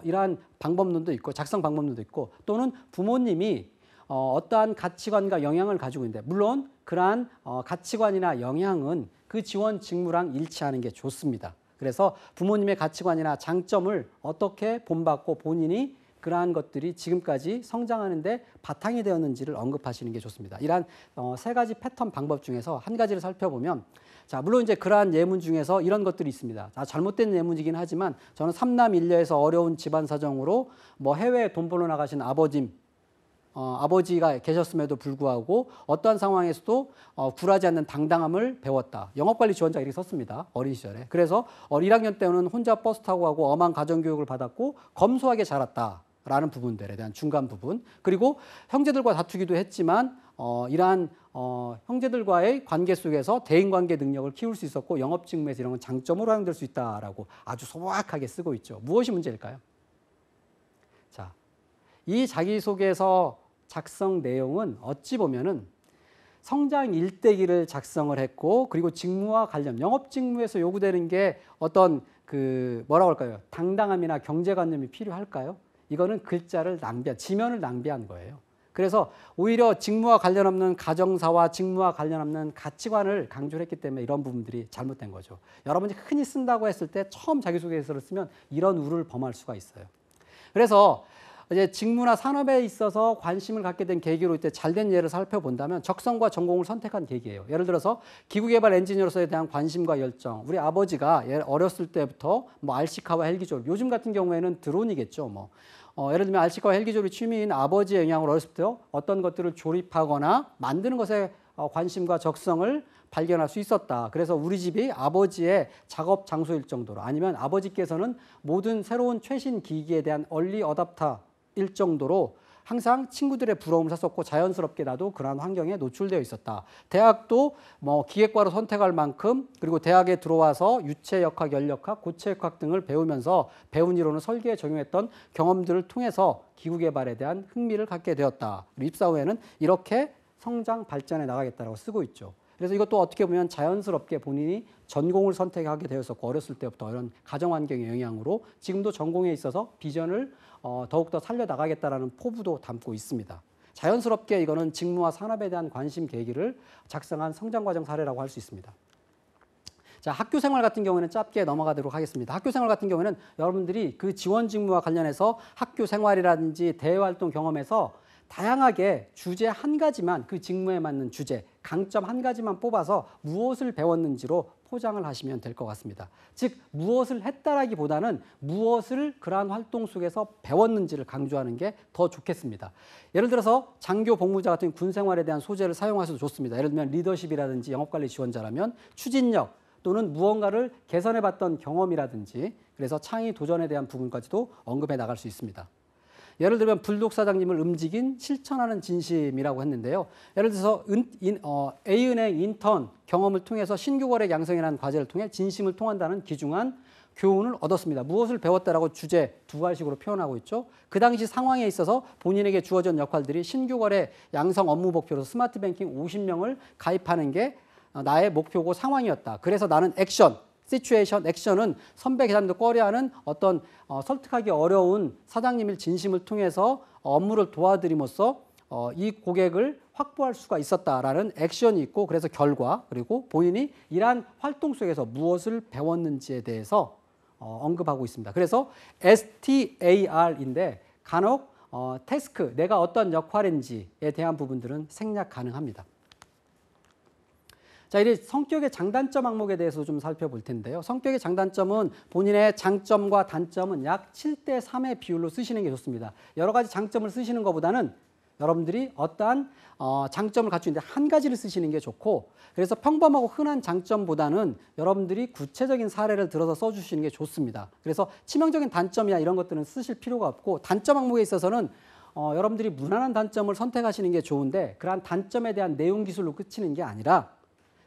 Speaker 1: 이러한 방법론도 있고, 작성 방법론도 있고, 또는 부모님이 어떠한 가치관과 영향을 가지고 있는데, 물론 그러한 가치관이나 영향은 그 지원 직무랑 일치하는 게 좋습니다. 그래서 부모님의 가치관이나 장점을 어떻게 본받고 본인이 그러한 것들이 지금까지 성장하는 데 바탕이 되었는지를 언급하시는 게 좋습니다. 이러한 3가지 패턴 방법 중에서 한 가지를 살펴보면, 자, 물론 이제 그러한 예문 중에서 이런 것들이 있습니다. 잘못된 예문이긴 하지만 저는 3남 1녀에서 어려운 집안 사정으로 뭐 해외에 돈 벌러 나가신 아버지가 계셨음에도 불구하고 어떠한 상황에서도 굴하지 않는 당당함을 배웠다. 영업관리 지원자 이렇게 썼습니다. 어린 시절에. 그래서 1학년 때는 혼자 버스 타고 가고 엄한 가정교육을 받았고 검소하게 자랐다. 라는 부분들에 대한 중간 부분, 그리고 형제들과 다투기도 했지만 이러한 형제들과의 관계 속에서 대인관계 능력을 키울 수 있었고 영업 직무에서 이런 건 장점으로 활용될 수 있다라고 아주 소박하게 쓰고 있죠. 무엇이 문제일까요? 자, 이 자기소개서 작성 내용은 어찌 보면은 성장 일대기를 작성을 했고, 그리고 직무와 관련, 영업 직무에서 요구되는 게 어떤 뭐라고 할까요? 당당함이나 경제관념이 필요할까요? 이거는 글자를 지면을 낭비한 거예요. 그래서 오히려 직무와 관련 없는 가정사와 직무와 관련 없는 가치관을 강조를 했기 때문에 이런 부분들이 잘못된 거죠. 여러분이 흔히 쓴다고 했을 때 처음 자기소개서를 쓰면 이런 우를 범할 수가 있어요. 그래서 이제 직무나 산업에 있어서 관심을 갖게 된 계기로 이때 잘된 예를 살펴본다면 적성과 전공을 선택한 계기예요. 예를 들어서 기구개발 엔지니어로서에 대한 관심과 열정. 우리 아버지가 어렸을 때부터 뭐 RC카와 헬기 조립, 요즘 같은 경우에는 드론이겠죠. 예를 들면 RC카와 헬기 조립 취미인 아버지의 영향으로 어렸을 때 어떤 것들을 조립하거나 만드는 것에 관심과 적성을 발견할 수 있었다. 그래서 우리 집이 아버지의 작업 장소일 정도로, 아니면 아버지께서는 모든 새로운 최신 기기에 대한 얼리 어답터일 정도로 항상 친구들의 부러움을 샀었고 자연스럽게 나도 그러한 환경에 노출되어 있었다. 대학도 뭐 기계과로 선택할 만큼, 그리고 대학에 들어와서 유체역학, 연력학, 고체역학 등을 배우면서 배운 이론을 설계에 적용했던 경험들을 통해서 기구 개발에 대한 흥미를 갖게 되었다. 입사 후에는 이렇게 성장 발전해 나가겠다라고 쓰고 있죠. 그래서 이것도 어떻게 보면 자연스럽게 본인이 전공을 선택하게 되었었고, 어렸을 때부터 이런 가정 환경의 영향으로 지금도 전공에 있어서 비전을 더욱더 살려나가겠다라는 포부도 담고 있습니다. 자연스럽게 이거는 직무와 산업에 대한 관심 계기를 작성한 성장과정 사례라고 할 수 있습니다. 자, 학교 생활 같은 경우에는 짧게 넘어가도록 하겠습니다. 학교 생활 같은 경우에는 여러분들이 그 지원 직무와 관련해서 학교 생활이라든지 대외 활동 경험에서 다양하게 주제 한 가지만, 그 직무에 맞는 주제, 강점 한 가지만 뽑아서 무엇을 배웠는지로 포장을 하시면 될 것 같습니다. 즉, 무엇을 했다라기보다는 무엇을 그러한 활동 속에서 배웠는지를 강조하는 게 더 좋겠습니다. 예를 들어서 장교 복무자 같은 군 생활에 대한 소재를 사용하셔도 좋습니다. 예를 들면 리더십이라든지 영업관리 지원자라면 추진력, 또는 무언가를 개선해봤던 경험이라든지, 그래서 창의 도전에 대한 부분까지도 언급해 나갈 수 있습니다. 예를 들면 불독 사장님을 움직인 실천하는 진심이라고 했는데요. 예를 들어서 A은행 인턴 경험을 통해서 신규 거래 양성이라는 과제를 통해 진심을 통한다는 귀중한 교훈을 얻었습니다. 무엇을 배웠다라고 주제 두 가지식으로 표현하고 있죠. 그 당시 상황에 있어서 본인에게 주어진 역할들이 신규 거래 양성 업무 목표로 스마트 뱅킹 50명을 가입하는 게 나의 목표고 상황이었다. 그래서 나는 액션, 시츄에이션, 액션은 선배 계산도 꺼려하는 어떤 설득하기 어려운 사장님의 진심을 통해서 업무를 도와드림으로써 이 고객을 확보할 수가 있었다라는 액션이 있고, 그래서 결과, 그리고 본인이 이러한 활동 속에서 무엇을 배웠는지에 대해서 언급하고 있습니다. 그래서 STAR인데 간혹 태스크, 내가 어떤 역할인지에 대한 부분들은 생략 가능합니다. 자, 이제 성격의 장단점 항목에 대해서 좀 살펴볼 텐데요. 성격의 장단점은 본인의 장점과 단점은 약 7대3의 비율로 쓰시는 게 좋습니다. 여러 가지 장점을 쓰시는 것보다는 여러분들이 어떠한 장점을 갖추고 있는데 한 가지를 쓰시는 게 좋고, 그래서 평범하고 흔한 장점보다는 여러분들이 구체적인 사례를 들어서 써주시는 게 좋습니다. 그래서 치명적인 단점이나 이런 것들은 쓰실 필요가 없고, 단점 항목에 있어서는 여러분들이 무난한 단점을 선택하시는 게 좋은데, 그러한 단점에 대한 내용 기술로 끝이는 게 아니라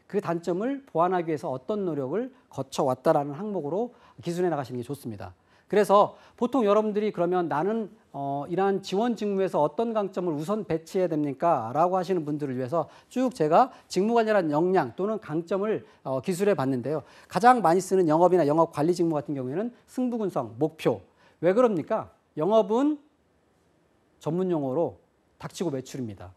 Speaker 1: 그 단점을 보완하기 위해서 어떤 노력을 거쳐왔다라는 항목으로 기술해 나가시는 게 좋습니다. 그래서 보통 여러분들이 그러면 나는 이러한 지원 직무에서 어떤 강점을 우선 배치해야 됩니까? 라고 하시는 분들을 위해서 쭉 제가 직무 관련한 역량 또는 강점을 기술해 봤는데요. 가장 많이 쓰는 영업이나 영업 관리 직무 같은 경우에는 승부근성, 목표. 왜 그럽니까? 영업은 전문 용어로 닥치고 매출입니다.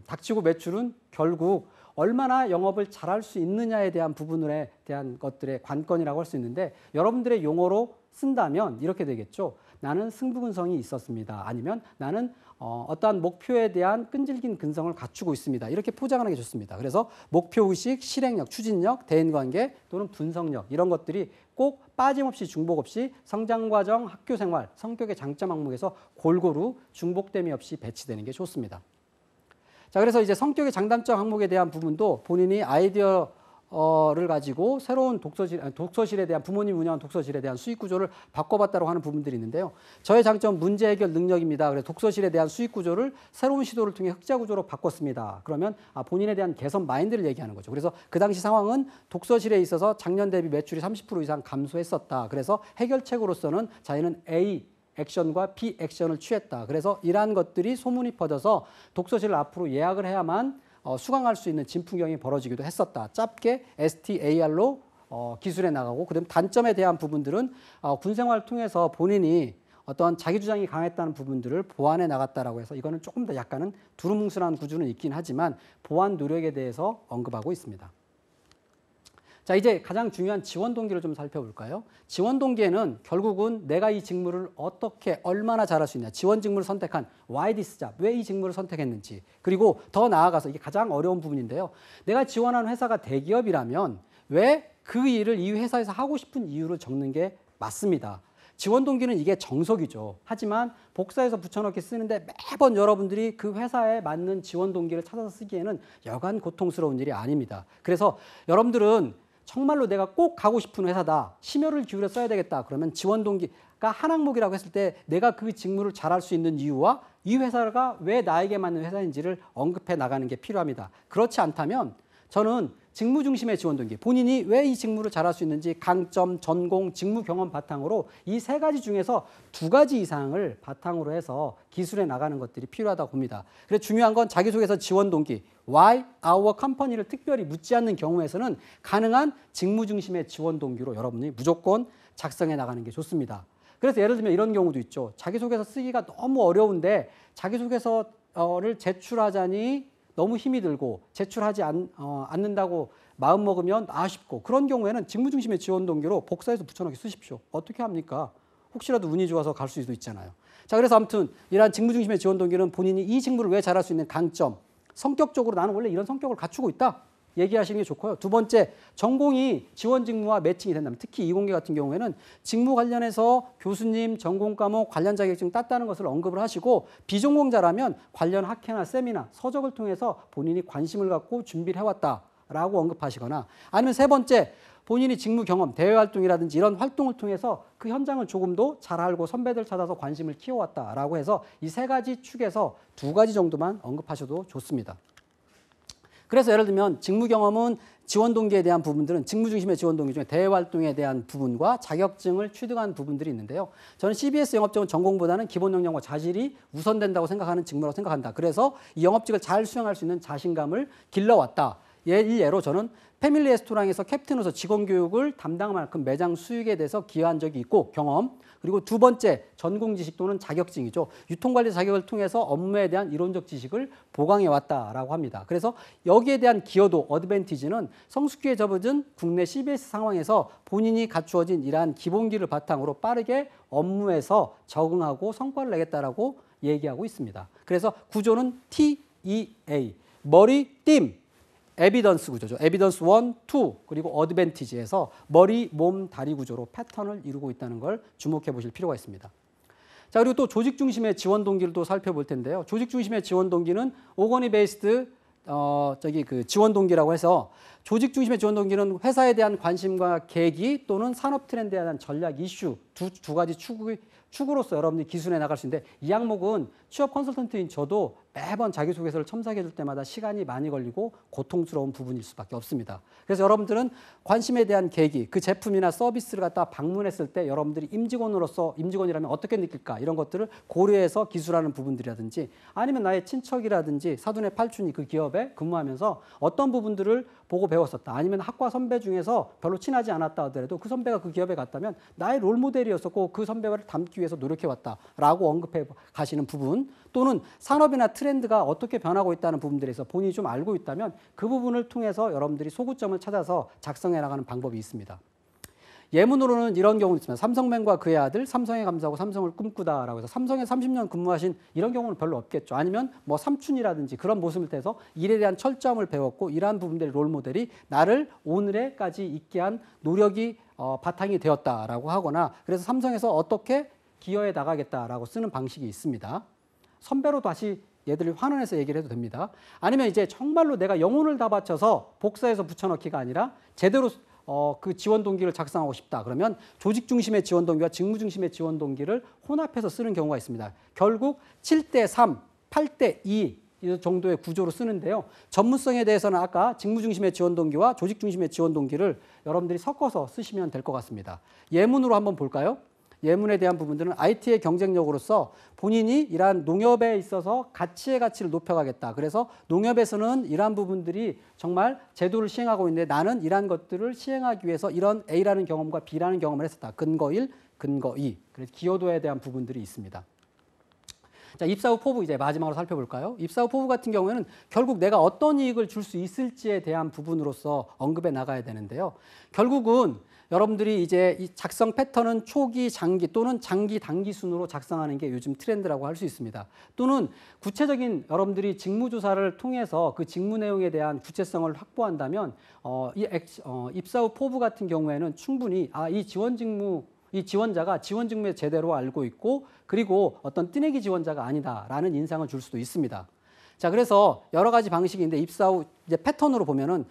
Speaker 1: 닥치고 매출은 결국 얼마나 영업을 잘할 수 있느냐에 대한 부분에 대한 것들의 관건이라고 할 수 있는데, 여러분들의 용어로 쓴다면 이렇게 되겠죠. 나는 승부근성이 있었습니다. 아니면 나는 어떠한 목표에 대한 끈질긴 근성을 갖추고 있습니다. 이렇게 포장하는 게 좋습니다. 그래서 목표의식, 실행력, 추진력, 대인관계 또는 분석력, 이런 것들이 꼭 빠짐없이 중복 없이 성장과정, 학교생활, 성격의 장점 항목에서 골고루 중복됨이 없이 배치되는 게 좋습니다. 자, 그래서 이제 성격의 장단점 항목에 대한 부분도 본인이 아이디어를 가지고 새로운 독서실에 대한, 부모님 운영한 독서실에 대한 수익 구조를 바꿔봤다고 하는 부분들이 있는데요. 저의 장점은 문제 해결 능력입니다. 그래서 독서실에 대한 수익 구조를 새로운 시도를 통해 흑자 구조로 바꿨습니다. 그러면 본인에 대한 개선 마인드를 얘기하는 거죠. 그래서 그 당시 상황은 독서실에 있어서 작년 대비 매출이 30% 이상 감소했었다. 그래서 해결책으로서는 자기는 A 액션과 B 액션을 취했다. 그래서 이러한 것들이 소문이 퍼져서 독서실을 앞으로 예약을 해야만 수강할 수 있는 진풍경이 벌어지기도 했었다. 짧게 STAR로 기술해 나가고, 그다음 단점에 대한 부분들은 군생활을 통해서 본인이 어떤 자기 주장이 강했다는 부분들을 보완해 나갔다라고 해서 이거는 조금 더 약간은 두루뭉술한 구조는 있긴 하지만 보완 노력에 대해서 언급하고 있습니다. 자, 이제 가장 중요한 지원 동기를 좀 살펴볼까요? 지원 동기에는 결국은 내가 이 직무를 어떻게 얼마나 잘할 수 있냐, 지원 직무를 선택한 why this job, 왜 이 직무를 선택했는지, 그리고 더 나아가서 이게 가장 어려운 부분인데요. 내가 지원하는 회사가 대기업이라면 왜 그 일을 이 회사에서 하고 싶은 이유를 적는 게 맞습니다. 지원 동기는 이게 정석이죠. 하지만 복사해서 붙여넣기 쓰는데 매번 여러분들이 그 회사에 맞는 지원 동기를 찾아서 쓰기에는 여간 고통스러운 일이 아닙니다. 그래서 여러분들은 정말로 내가 꼭 가고 싶은 회사다, 심혈을 기울여 써야 되겠다, 그러면 지원 동기가 한 항목이라고 했을 때 내가 그 직무를 잘할 수 있는 이유와 이 회사가 왜 나에게 맞는 회사인지를 언급해 나가는 게 필요합니다. 그렇지 않다면 저는 직무 중심의 지원 동기, 본인이 왜 이 직무를 잘할 수 있는지 강점, 전공, 직무 경험 바탕으로 이 세 가지 중에서 두 가지 이상을 바탕으로 해서 기술해 나가는 것들이 필요하다고 봅니다. 그래서 중요한 건 자기소개서 지원 동기, why our company를 특별히 묻지 않는 경우에서는 가능한 직무 중심의 지원 동기로 여러분이 무조건 작성해 나가는 게 좋습니다. 그래서 예를 들면 이런 경우도 있죠. 자기소개서 쓰기가 너무 어려운데 자기소개서를 제출하자니 너무 힘이 들고 제출하지 않는다고 마음먹으면 아쉽고, 그런 경우에는 직무 중심의 지원 동기로 복사해서 붙여넣기 쓰십시오. 어떻게 합니까? 혹시라도 운이 좋아서 갈 수도 있잖아요. 자, 그래서 아무튼 이러한 직무 중심의 지원 동기는 본인이 이 직무를 왜 잘할 수 있는 강점, 성격적으로 나는 원래 이런 성격을 갖추고 있다, 얘기하시는 게 좋고요. 두 번째, 전공이 지원 직무와 매칭이 된다면, 특히 이공계 같은 경우에는 직무 관련해서 교수님, 전공 과목, 관련 자격증 땄다는 것을 언급을 하시고, 비전공자라면 관련 학회나 세미나, 서적을 통해서 본인이 관심을 갖고 준비를 해왔다라고 언급하시거나, 아니면 세 번째, 본인이 직무 경험, 대외 활동이라든지 이런 활동을 통해서 그 현장을 조금 더 잘 알고 선배들 찾아서 관심을 키워왔다라고 해서 이 세 가지 축에서 두 가지 정도만 언급하셔도 좋습니다. 그래서 예를 들면 직무 경험은 지원 동기에 대한 부분들은 직무 중심의 지원 동기 중에 대외 활동에 대한 부분과 자격증을 취득한 부분들이 있는데요. 저는 CBS 영업직은 전공보다는 기본 역량과 자질이 우선된다고 생각하는 직무라고 생각한다. 그래서 이 영업직을 잘 수행할 수 있는 자신감을 길러왔다. 예로 저는 패밀리 레스토랑에서 캡틴으로서 직원 교육을 담당할 만큼 매장 수익에 대해서 기여한 적이 있고 경험, 그리고 두 번째 전공 지식 또는 자격증이죠. 유통관리 자격을 통해서 업무에 대한 이론적 지식을 보강해 왔다라고 합니다. 그래서 여기에 대한 기여도, 어드밴티지는 성숙기에 접어든 국내 CBS 상황에서 본인이 갖추어진 이러한 기본기를 바탕으로 빠르게 업무에서 적응하고 성과를 내겠다라고 얘기하고 있습니다. 그래서 구조는 TEA, 머리, 띠, 에비던스 구조죠. 에비던스 1, 2, 그리고 어드밴티지에서 머리, 몸, 다리 구조로 패턴을 이루고 있다는 걸 주목해 보실 필요가 있습니다. 자, 그리고 또 조직 중심의 지원 동기를 또 살펴볼 텐데요. 조직 중심의 지원 동기는 오거니 베이스드 지원 동기라고 해서, 조직 중심의 지원 동기는 회사에 대한 관심과 계기 또는 산업 트렌드에 대한 전략 이슈 두 가지 축으로서 여러분들이 기술해 나갈 수 있는데, 이 항목은 취업 컨설턴트인 저도 매번 자기소개서를 첨삭해 줄 때마다 시간이 많이 걸리고 고통스러운 부분일 수밖에 없습니다. 그래서 여러분들은 관심에 대한 계기, 그 제품이나 서비스를 갖다 방문했을 때 여러분들이 임직원이라면 어떻게 느낄까, 이런 것들을 고려해서 기술하는 부분들이라든지, 아니면 나의 친척이라든지 사돈의 팔촌이 그 기업에 근무하면서 어떤 부분들을 보고 배웠었다, 아니면 학과 선배 중에서 별로 친하지 않았다 하더라도 그 선배가 그 기업에 갔다면 나의 롤모델이었었고 그 선배를 닮기 위해서 노력해왔다라고 언급해 가시는 부분, 또는 산업이나 트렌드가 어떻게 변하고 있다는 부분들에서 본인이 좀 알고 있다면 그 부분을 통해서 여러분들이 소구점을 찾아서 작성해 나가는 방법이 있습니다. 예문으로는 이런 경우는 있습니다. 삼성맨과 그의 아들, 삼성에 감사하고 삼성을 꿈꾸다라고 해서 삼성에 30년 근무하신 이런 경우는 별로 없겠죠. 아니면 뭐 삼촌이라든지 그런 모습을 통해서 일에 대한 철저함을 배웠고, 이러한 부분들의 롤모델이 나를 오늘에까지 있게 한 노력이 바탕이 되었다라고 하거나, 그래서 삼성에서 어떻게 기여해 나가겠다라고 쓰는 방식이 있습니다. 선배로 다시 얘들을 환원해서 얘기를 해도 됩니다. 아니면 이제 정말로 내가 영혼을 다 바쳐서 복사해서 붙여넣기가 아니라 제대로 그 지원 동기를 작성하고 싶다. 그러면 조직 중심의 지원 동기와 직무 중심의 지원 동기를 혼합해서 쓰는 경우가 있습니다. 결국 7대3, 8대2 정도의 구조로 쓰는데요. 전문성에 대해서는 아까 직무 중심의 지원 동기와 조직 중심의 지원 동기를 여러분들이 섞어서 쓰시면 될 것 같습니다. 예문으로 한번 볼까요? 예문에 대한 부분들은 IT의 경쟁력으로서 본인이 이러한 농협에 있어서 가치의 가치를 높여가겠다. 그래서 농협에서는 이러한 부분들이 정말 제도를 시행하고 있는데 나는 이러한 것들을 시행하기 위해서 이런 A라는 경험과 B라는 경험을 했었다. 근거 1, 근거 2. 그래서 기여도에 대한 부분들이 있습니다. 자, 입사 후 포부 이제 마지막으로 살펴볼까요? 입사 후 포부 같은 경우에는 결국 내가 어떤 이익을 줄 수 있을지에 대한 부분으로서 언급해 나가야 되는데요. 결국은 여러분들이 이제 이 작성 패턴은 초기, 장기 또는 장기, 단기 순으로 작성하는 게 요즘 트렌드라고 할 수 있습니다. 또는 구체적인 여러분들이 직무조사를 통해서 그 직무 내용에 대한 구체성을 확보한다면 입사 후 포부 같은 경우에는 충분히 이 지원자가 지원 직무에 제대로 알고 있고 그리고 어떤 뜨내기 지원자가 아니다라는 인상을 줄 수도 있습니다. 자, 그래서 여러 가지 방식인데 입사 후 이제 패턴으로 보면은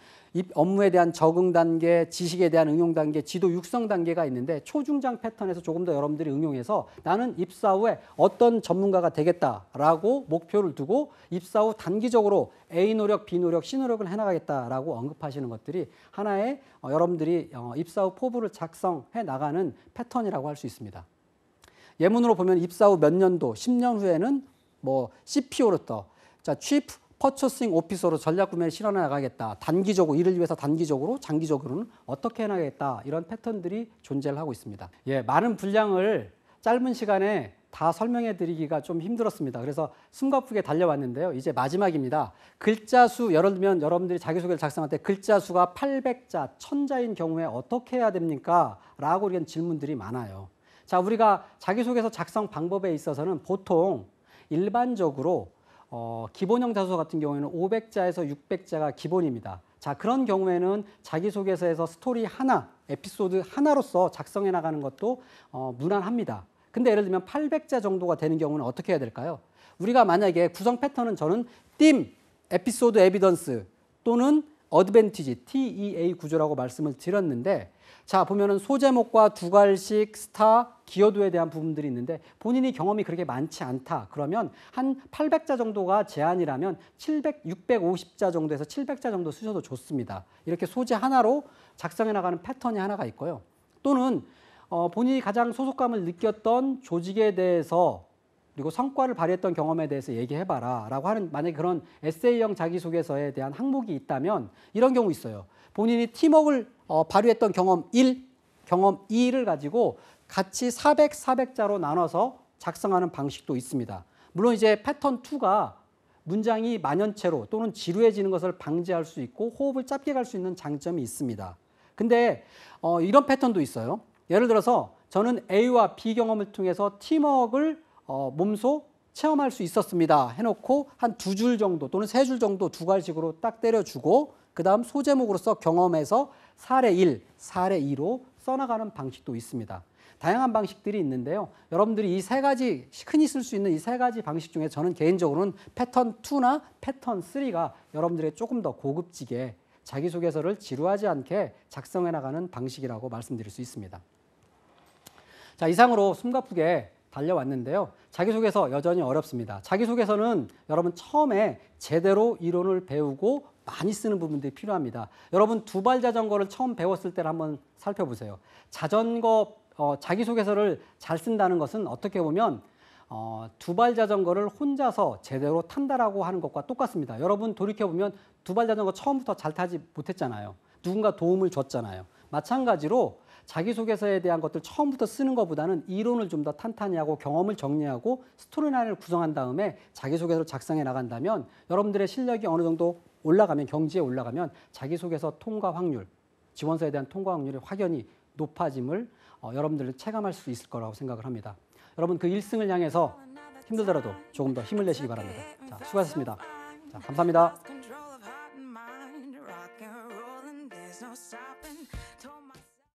Speaker 1: 업무에 대한 적응 단계, 지식에 대한 응용 단계, 지도 육성 단계가 있는데 초중장 패턴에서 조금 더 여러분들이 응용해서 나는 입사 후에 어떤 전문가가 되겠다라고 목표를 두고 입사 후 단기적으로 A 노력, B 노력, C 노력을 해나가겠다라고 언급하시는 것들이 하나의 여러분들이 입사 후 포부를 작성해 나가는 패턴이라고 할 수 있습니다. 예문으로 보면 입사 후 몇 년도, 10년 후에는 뭐 CPO로서 자, Chief Purchasing Officer로 전략 구매를 실현해 나가겠다. 단기적으로 이를 위해서 단기적으로, 장기적으로는 어떻게 해 나가겠다. 이런 패턴들이 존재를 하고 있습니다. 예, 많은 분량을 짧은 시간에 다 설명해 드리기가 좀 힘들었습니다. 그래서 숨가쁘게 달려왔는데요. 이제 마지막입니다. 글자 수, 예를 들면 여러분들이 자기소개를 작성할 때 글자 수가 800자, 1000자인 경우에 어떻게 해야 됩니까? 라고 이런 질문들이 많아요. 자, 우리가 자기소개서 작성 방법에 있어서는 보통 일반적으로 기본형 자소서 같은 경우에는 500자에서 600자가 기본입니다. 자, 그런 경우에는 자기소개서에서 스토리 하나, 에피소드 하나로서 작성해 나가는 것도 무난합니다. 근데 예를 들면 800자 정도가 되는 경우는 어떻게 해야 될까요? 우리가 만약에 구성 패턴은 저는 팀, 에피소드 에비던스 또는 어드밴티지, TEA 구조라고 말씀을 드렸는데 자, 보면은 소제목과 두괄식, 스타, 기여도에 대한 부분들이 있는데 본인이 경험이 그렇게 많지 않다. 그러면 한 800자 정도가 제한이라면 650자 정도에서 700자 정도 쓰셔도 좋습니다. 이렇게 소재 하나로 작성해 나가는 패턴이 하나가 있고요. 또는 본인이 가장 소속감을 느꼈던 조직에 대해서 그리고 성과를 발휘했던 경험에 대해서 얘기해봐라 라고 하는 만약에 그런 에세이형 자기소개서에 대한 항목이 있다면 이런 경우 있어요. 본인이 팀워크를 발휘했던 경험 1, 경험 2를 가지고 같이 400자로 나눠서 작성하는 방식도 있습니다. 물론 이제 패턴 2가 문장이 만연체로 또는 지루해지는 것을 방지할 수 있고 호흡을 짧게 갈 수 있는 장점이 있습니다. 근데 이런 패턴도 있어요. 예를 들어서 저는 A와 B 경험을 통해서 팀워크를 몸소 체험할 수 있었습니다. 해놓고 한 2줄 정도 또는 3줄 정도 두괄식으로 딱 때려주고 그 다음 소제목으로서 경험에서 사례 1, 사례 2로 써나가는 방식도 있습니다. 다양한 방식들이 있는데요. 여러분들이 이 세 가지, 흔히 쓸 수 있는 이 세 가지 방식 중에 저는 개인적으로는 패턴 2나 패턴 3가 여러분들에게 조금 더 고급지게 자기소개서를 지루하지 않게 작성해 나가는 방식이라고 말씀드릴 수 있습니다. 자, 이상으로 숨가쁘게 달려왔는데요. 자기소개서 여전히 어렵습니다. 자기소개서는 여러분 처음에 제대로 이론을 배우고 많이 쓰는 부분들이 필요합니다. 여러분 두발 자전거를 처음 배웠을 때를 한번 살펴보세요. 자기소개서를 잘 쓴다는 것은 어떻게 보면 두발 자전거를 혼자서 제대로 탄다라고 하는 것과 똑같습니다. 여러분 돌이켜보면 두발 자전거 처음부터 잘 타지 못했잖아요. 누군가 도움을 줬잖아요. 마찬가지로 자기소개서에 대한 것들 처음부터 쓰는 것보다는 이론을 좀 더 탄탄히 하고 경험을 정리하고 스토리라인을 구성한 다음에 자기소개서를 작성해 나간다면 여러분들의 실력이 어느 정도 올라가면 경지에 올라가면 자기소개서 통과 확률, 지원서에 대한 통과 확률이 확연히 높아짐을 여러분들은 체감할 수 있을 거라고 생각을 합니다. 여러분 그 1승을 향해서 힘들더라도 조금 더 힘을 내시기 바랍니다. 자, 수고하셨습니다. 자, 감사합니다.